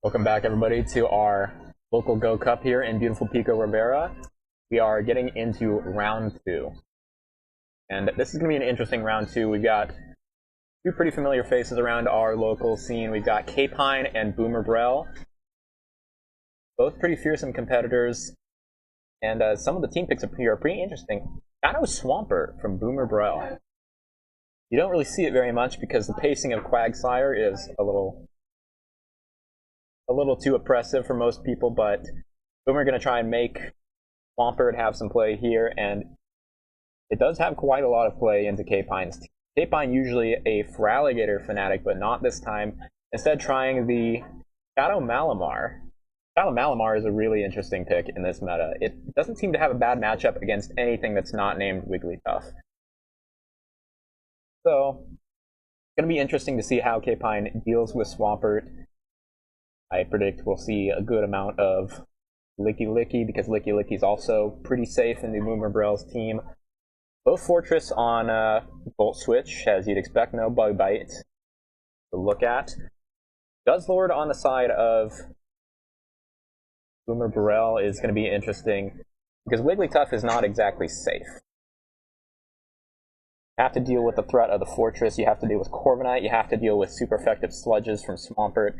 Welcome back, everybody, to our local Go Cup here in beautiful Pico Rivera. We are getting into round two. And this is going to be an interesting round two. We've got two pretty familiar faces around our local scene. We've got K-Pine and BoomerBrhel. Both pretty fearsome competitors. And some of the team picks up here are pretty interesting. Shadow Swampert from BoomerBrhel. You don't really see it very much because the pacing of Quagsire is a little too oppressive for most people, but Boomer going to try and make Swampert have some play here, and it does have quite a lot of play into K-Pine's team. K-Pine usually a Feraligatr fanatic, but not this time. Instead trying the Shadow Malamar. Shadow Malamar is a really interesting pick in this meta. It doesn't seem to have a bad matchup against anything that's not named Wigglytuff. So, it's going to be interesting to see how K-Pine deals with Swampert. I predict we'll see a good amount of Licky Licky, because Licky Licky is also pretty safe in the BoomerBrhel's team. Both Fortress on Volt Switch, as you'd expect, no Bug Bite to look at. Guzzlord on the side of BoomerBrhel is going to be interesting, because Wigglytuff is not exactly safe. You have to deal with the threat of the Fortress, you have to deal with Corviknight, you have to deal with super effective Sludges from Swampert.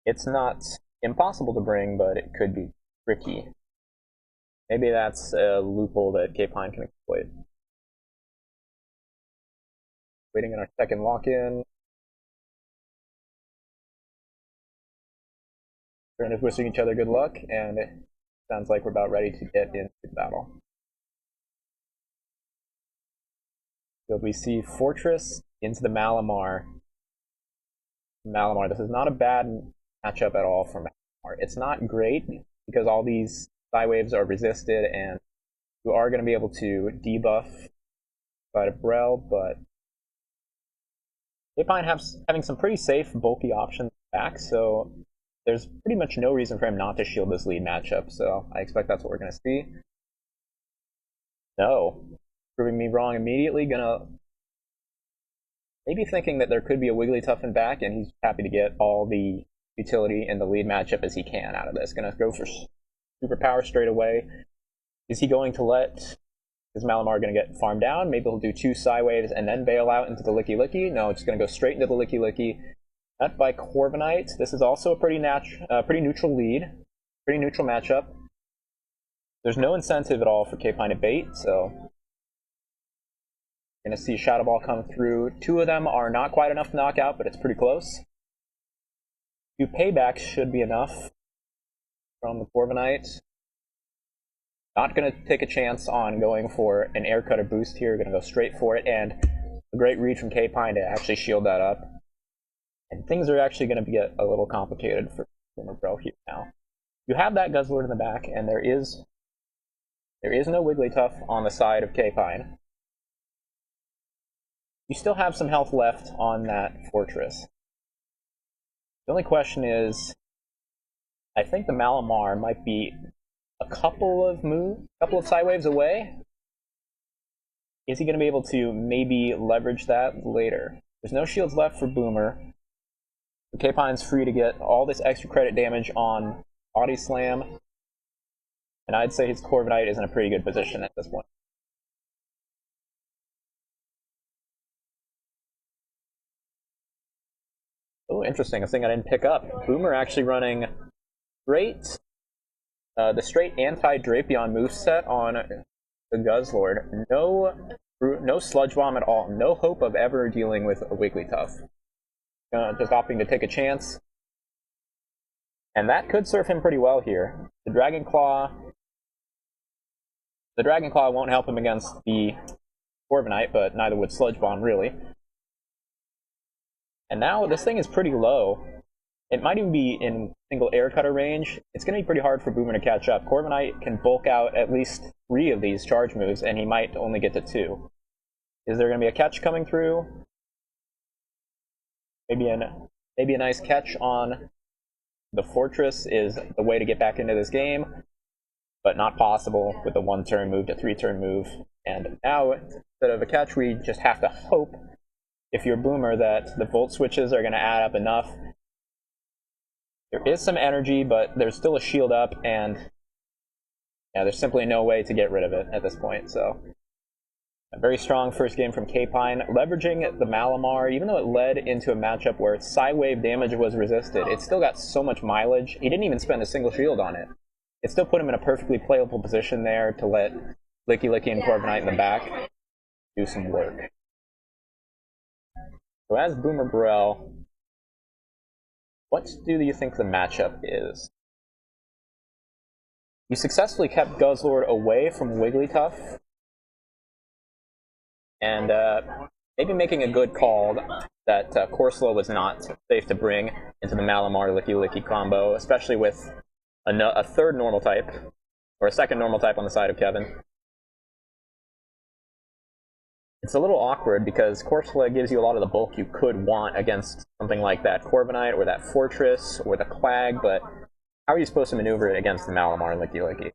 It's not impossible to bring, but it could be tricky. Maybe that's a loophole that K-Pine can exploit. Waiting on our second lock-in. Trainers wishing each other good luck, and it sounds like we're about ready to get into the battle. So we see Fortress into the Malamar. Malamar, this is not a bad matchup at all for Malamar. It's not great because all these Psywaves are resisted and you are going to be able to debuff side of Brhel, but K-Pine having some pretty safe, bulky options back, so there's pretty much no reason for him not to shield this lead matchup, so I expect that's what we're going to see. No. Proving me wrong immediately, gonna maybe thinking that there could be a Wigglytuff in back, and he's happy to get all the utility in the lead matchup as he can out of this. Gonna go for superpower straight away. Is he going to let his Malamar gonna get farmed down? Maybe he'll do two Psywaves and then bail out into the Licky Licky. No, it's gonna go straight into the Licky Licky. Met by Corviknight. This is also a pretty neutral lead, pretty neutral matchup. There's no incentive at all for K-Pine to bait, so you're gonna see Shadow Ball come through. Two of them are not quite enough to knock out, but it's pretty close. Two paybacks should be enough from the Corviknight. Not going to take a chance on going for an Air Cutter boost here. Going to go straight for it, and a great read from K-Pine to actually shield that up. And things are actually going to get a little complicated for BoomerBrhel here now. You have that Guzzlord in the back, and there is no Wigglytuff on the side of K-Pine. You still have some health left on that Fortress. The only question is, I think the Malamar might be a couple of Psywaves away. Is he going to be able to maybe leverage that later? There's no shields left for Boomer. K-Pine's free to get all this extra credit damage on Body Slam. And I'd say his Corviknight is in a pretty good position at this point. Oh, interesting. A thing I didn't pick up. Boomer actually running the straight anti-Drapion moveset on the Guzzlord. No Sludge Bomb at all. No hope of ever dealing with a Wigglytuff. Just opting to take a chance. And that could serve him pretty well here. The Dragon Claw won't help him against the Corviknight, but neither would Sludge Bomb, really. And now this thing is pretty low. It might even be in single Air Cutter range. It's going to be pretty hard for Boomer to catch up. Corviknight can bulk out at least 3 of these charge moves, and he might only get to 2. Is there going to be a catch coming through? Maybe a nice catch on the Fortress is the way to get back into this game, but not possible with a 1-turn move to 3-turn move. And now, instead of a catch, we just have to hope, if you're Boomer, that the Volt Switches are going to add up enough There is some energy, but there's still a shield up, and yeah, there's simply no way to get rid of it at this point, so... A very strong first game from K-Pine, leveraging the Malamar, even though it led into a matchup where Psy-Wave damage was resisted, it still got so much mileage. He didn't even spend a single shield on it. It still put him in a perfectly playable position there to let Licky Licky and Corviknight in the back do some work. So as BoomerBrhel, what do you think the matchup is? You successfully kept Guzzlord away from Wigglytuff, and maybe making a good call that Corsola was not safe to bring into the Malamar Licky Licky combo, especially with a third normal type, or a second normal type on the side of Kevin. It's a little awkward because Corsola gives you a lot of the bulk you could want against something like that Corviknight or that Fortress or the Quag, but how are you supposed to maneuver it against the Malamar and Licky Licky?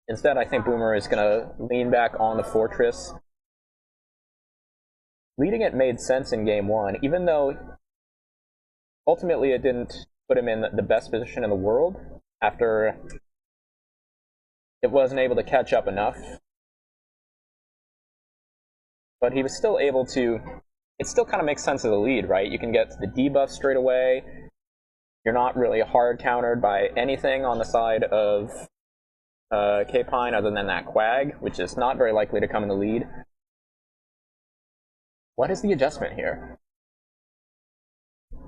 Instead, I think Boomer is going to lean back on the Fortress. Leading it made sense in Game 1, even though ultimately it didn't put him in the best position in the world after it wasn't able to catch up enough. But he was still able to... It still kind of makes sense of the lead, right? You can get the debuff straight away. You're not really hard countered by anything on the side of K-Pine other than that Quag, which is not very likely to come in the lead. What is the adjustment here?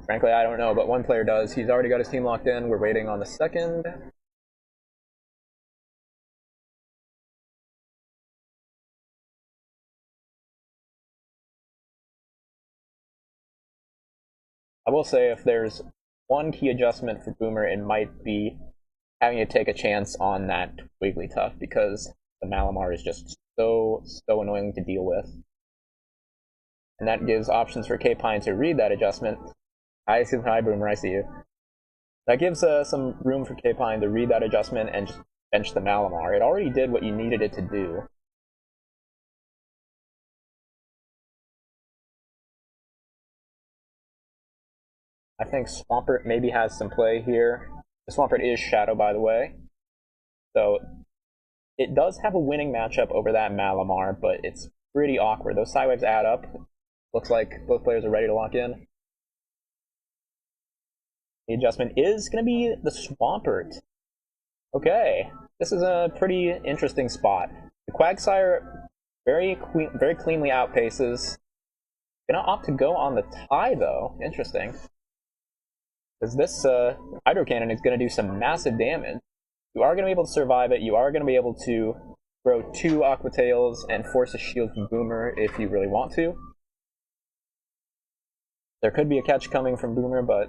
Frankly, I don't know, but one player does. He's already got his team locked in. We're waiting on the second. I will say if there's one key adjustment for Boomer, it might be having to take a chance on that Wigglytuff, because the Malamar is just so annoying to deal with. And that gives options for K-Pine to read that adjustment. Hi Boomer, I see you. That gives some room for K-Pine to read that adjustment and just bench the Malamar. It already did what you needed it to do. I think Swampert maybe has some play here. The Swampert is Shadow, by the way. So it does have a winning matchup over that Malamar, but it's pretty awkward. Those Psy-Waves add up. Looks like both players are ready to lock in. The adjustment is going to be the Swampert. Okay, this is a pretty interesting spot. The Quagsire very cleanly outpaces. Gonna opt to go on the tie, though. Interesting. Because this Hydro Cannon is going to do some massive damage. You are going to be able to survive it. You are going to be able to throw 2 Aqua Tails and force a shield from Boomer if you really want to. There could be a catch coming from Boomer, but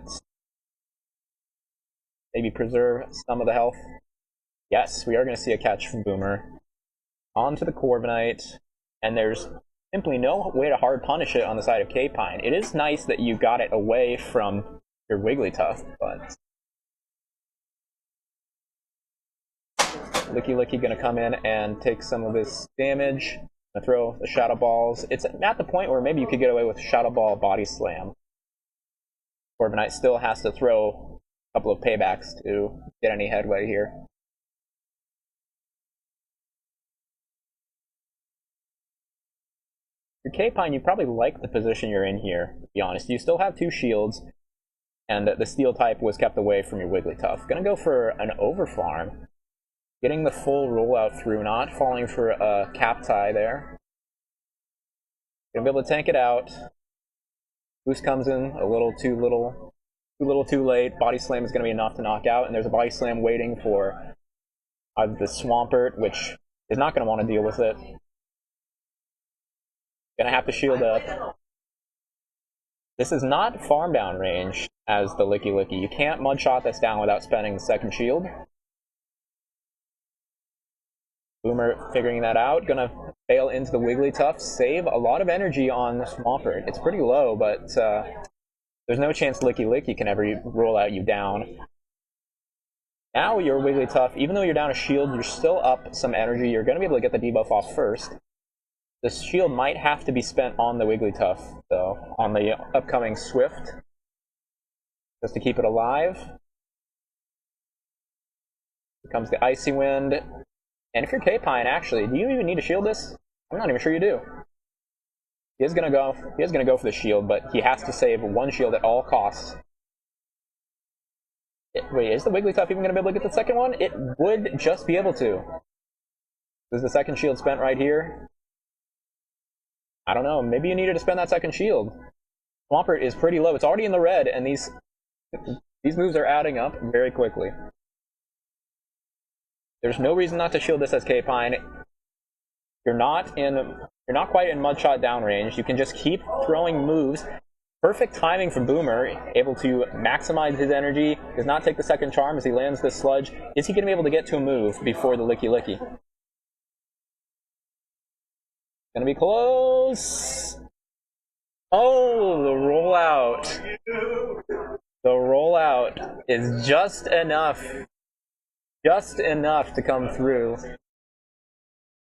maybe preserve some of the health. Yes, we are going to see a catch from Boomer. On to the Corviknight, and there's simply no way to hard punish it on the side of K-Pine. It is nice that you got it away from your Wigglytuff, but Licky Licky gonna come in and take some of this damage. Gonna throw the Shadow Balls. It's at the point where maybe you could get away with Shadow Ball Body Slam. Corviknight still has to throw a couple of paybacks to get any headway here. Your K-Pine, you probably like the position you're in here, to be honest. You still have 2 shields, and the Steel type was kept away from your Wigglytuff. Gonna go for an Overfarm. Getting the full rollout through, not falling for a Cap-Tie there. Gonna be able to tank it out. Boost comes in a little too late. Body Slam is gonna be enough to knock out, and there's a Body Slam waiting for either the Swampert, which is not gonna want to deal with it. Gonna have to shield up. This is not farm down range as the Licky Licky. You can't Mudshot this down without spending the second shield. Boomer figuring that out. Gonna fail into the Wigglytuff. Save a lot of energy on the Swampert. It's pretty low, but there's no chance Licky Licky can ever roll out you down. Now your Wigglytuff, even though you're down a shield, you're still up some energy. You're gonna be able to get the debuff off first. The shield might have to be spent on the Wigglytuff, though, on the upcoming Swift. just to keep it alive. Here comes the Icy Wind. And if you're K-Pine, actually, do you even need to shield this? I'm not even sure you do. He is gonna go for the shield, but he has to save one shield at all costs. Wait, is the Wigglytuff even gonna be able to get the second one? It would just be able to. Is the second shield spent right here? I don't know. Maybe you needed to spend that second shield. Swampert is pretty low. It's already in the red, and these moves are adding up very quickly. There's no reason not to shield this as K-Pine. You're not quite in Mudshot downrange. You can just keep throwing moves. Perfect timing from Boomer, able to maximize his energy, does not take the second charm as he lands this sludge. Is he going to be able to get to a move before the Licky Licky? Gonna be close! Oh, the rollout. The rollout is just enough to come through.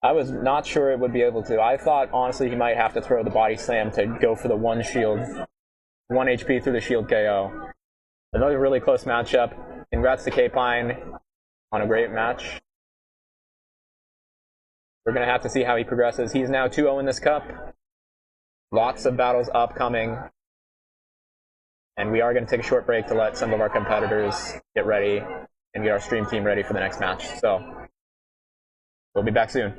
I was not sure it would be able to. I thought, honestly, he might have to throw the body slam to go for the one shield. 1 HP through the shield KO. Another really close matchup. Congrats to K-Pine on a great match. We're going to have to see how he progresses. He's now 2-0 in this cup. Lots of battles upcoming. And we are going to take a short break to let some of our competitors get ready and get our stream team ready for the next match. So, we'll be back soon.